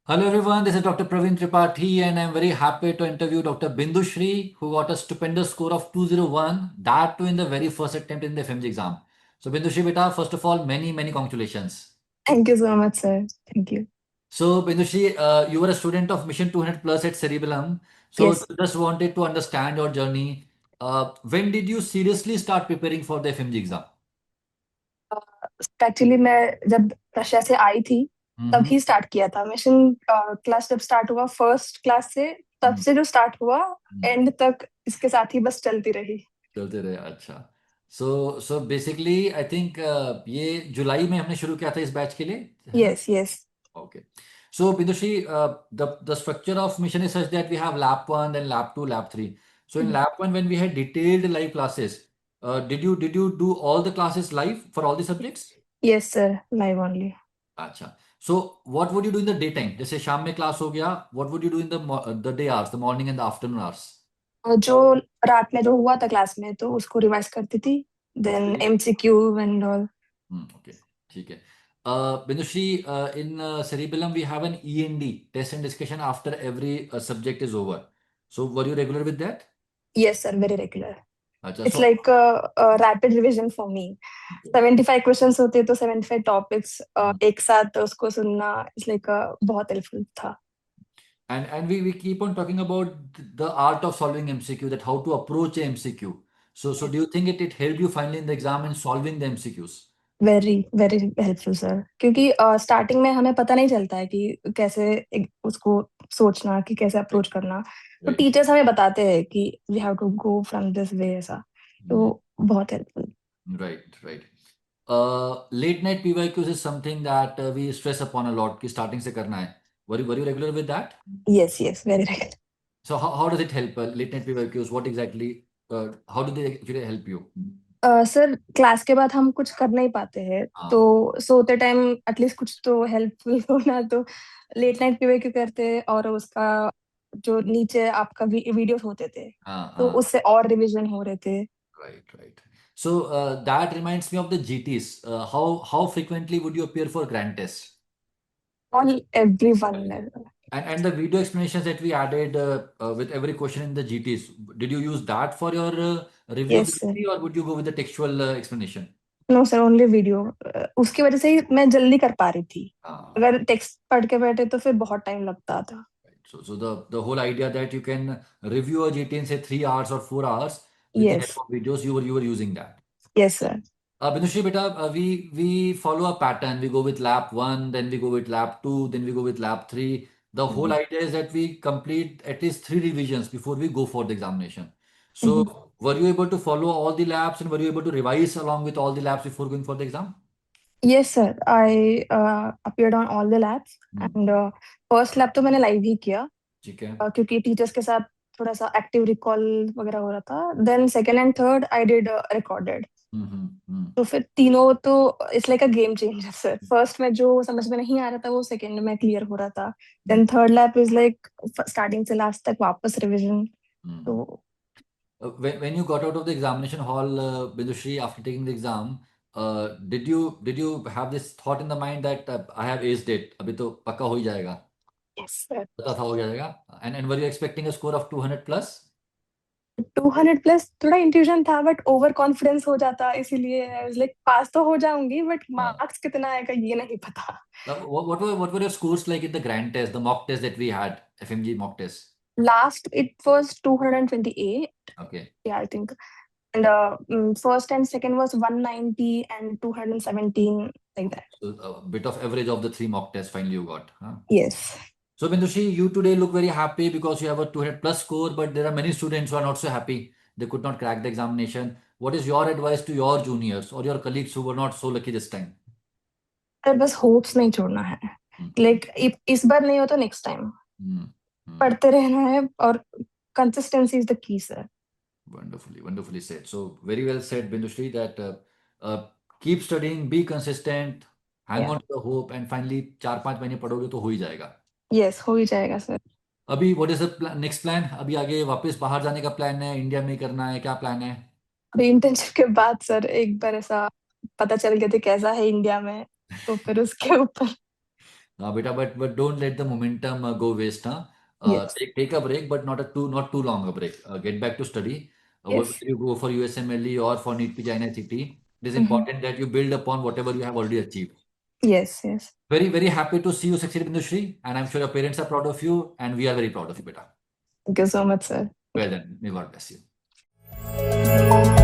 Hello everyone, this is Dr. Praveen Tripathi and I'm very happy to interview Dr. Bindu Shri who got a stupendous score of 201, that too in the very first attempt in the FMG exam. So Bindu Shri beta, first of all, many congratulations. Thank you so much, sir. Thank you. So Bindu Shri, you were a student of Mission 200 Plus at Cerebellum. So Yes. just wanted to understand your journey. When did you seriously start preparing for the FMG exam? Actually मैं जब Russia से आई थी Mm-hmm. तभी start किया था mission class जब start हुआ first class से तब से जो स्टार्ट हुआ एंड तक इसके साथ ही बस चलती रही। चलते रहे अच्छा. सो बेसिकली आई थिंक ये जुलाई में हमने शुरू किया था इस बैच के लिए, है ना? Yes yes. Okay. So, Bindushri, the structure of mission is such that we have lab one, then lab two, lab three. So, in lab one, when we had detailed live classes, did you do all the classes live for all the subjects? Yes sir, live only. अच्छा. So, what would you do in the daytime? जैसे शाम में class हो गया, what would you do in the day hours, the morning and the afternoon hours? जो रात में जो हुआ था क्लास में तो उसको रिवाइज करती थी, then Okay. MCQ and all. Okay. ठीक है. Bindushri, in Cerebellum, we have an END, test and discussion after every subject is over. So, were you regular with that? Yes sir, very regular. अच्छा. It's So, like rapid revision for me. 75 questions होते तो 75 topics एक साथ उसको सुनना it's like बहुत helpful था। and we keep on talking about the art of solving MCQ, that how to approach a MCQ. So do you think it helped you finally in the exam in solving the MCQs? Very very helpful sir, क्योंकि starting में हमें पता नहीं चलता है कि कैसे उसको सोचना, कि कैसे Right. अप्रोच करना। तो Right. टीचर्स हमें बताते हैं कि we have to go from this way, ऐसा। Mhm. तो बहुत helpful. Right. Right. Late night PYQs is something that we stress upon a lot कि starting से करना है. Were you regular with that? Yes yes, very regular. So how does it help? Late night PYQs, what exactly, how do they actually help you? Sir class के बाद हम कुछ कर नहीं पाते हैं, तो हाँ. सोते टाइम एटलीस्ट कुछ तो हेल्पफुल होना, तो लेट नाइट पीवे करते हैं और उसका जो नीचे आपका वीडियोस होते थे हाँ. तो हाँ. उससे और रिवीजन हो रहे थे। Right, right. So that reminds me of the GTs. How frequently would you appear for grand tests? On every one. And the video explanations that we added with every question in the GTs, did you use that for your review of the yes sir. GT or would you go with the textual explanation? No sir, only video. उसकी वजह से ही मैं जल्दी कर पा रही थी। Ah, अगर टेक्स्ट पढ़ के बैठे तो फिर बहुत टाइम लगता था। right. So the whole idea that you can review a GT in say 3 hours or 4 hours with the yes help of videos, you were using that. Yes sir. Binushree beta, we follow a pattern. We go with lap one, then we go with lap two, then we go with lap three. The whole idea is that we complete at least three revisions before we go for the examination. So, were you able to follow all the laps and were you able to revise along with all the laps before going for the exam? Yes sir, I appeared on all the labs Hmm. And first lab तो मैंने live ही किया, ठीक है. क्योंकि teachers के साथ थोड़ा सा एक्टिव रिकॉल वगैरह हो रहा था। Then second and third I did recorded. Hmm. Hmm. तो फिर तीनों तो it's like a game changer sir. First में जो समझ में नहीं आ रहा था वो सेकेंड में क्लियर हो रहा था। Hmm. Then third lab is like starting से लास्ट तक वापस रिविजन। Hmm. तो When you got out of the examination hall, Bindushri, after taking the exam, did you have this thought in the mind that I have aced it, अभी तो पक्का हो ही जाएगा, yes sir, पता था हो जाएगा, and were you expecting a score of 200 plus? 200 plus थोड़ा इंट्यूशन था, बट ओवर कॉन्फिडेंस हो जाता, इसीलिए लाइक पास तो हो जाऊंगी बट Uh, मार्क्स कितना आएगा ये नहीं पता। what were your scores like in the grand test, the mock test that we had, FMG mock test? Last it was 228, Okay, yeah, I think. And first and second was 190 and 217, like that. so a bit of average of the three mock tests finally you got, huh? Yes. So Bindushri, you today look very happy because you have a 200 plus score, but there are many students who are not so happy. They could not crack the examination. What is your advice to your juniors or your colleagues who were not so lucky this time? Sir बस hopes नहीं छोड़ना है, Hmm. Like इस बार नहीं हो तो next time Hmm. Hmm. पढ़ते रहना है, और consistency is the key sir. Wonderfully said. So very well said, Bindushri, that keep studying, be consistent, hang या on to the hope, and finally 4-5 महीने पढ़ोगे तो हो ही जाएगा. यस, हो ही जाएगा सर। अभी what is the next plan? अभी आगे वापस बाहर जाने का प्लान है, इंडिया में करना है, क्या प्लान है? अभी इंटर्नशिप के बाद सर एक बार ऐसा पता चल गया था कैसा है इंडिया में, तो फिर उसके ऊपर। beta, but don't let the momentum go waste. Huh? Yes. Take a break, but not too long a break. Get back to study. Whether Yes. you go for USMLE or for NEET PG INICT, it is Mhm. important that you build upon whatever you have already achieved. Yes. Yes. Very, very happy to see you succeed, Bindushri, and I'm sure your parents are proud of you, and we are very proud of you, beta. Thank you so much, sir. Well done. May God bless you.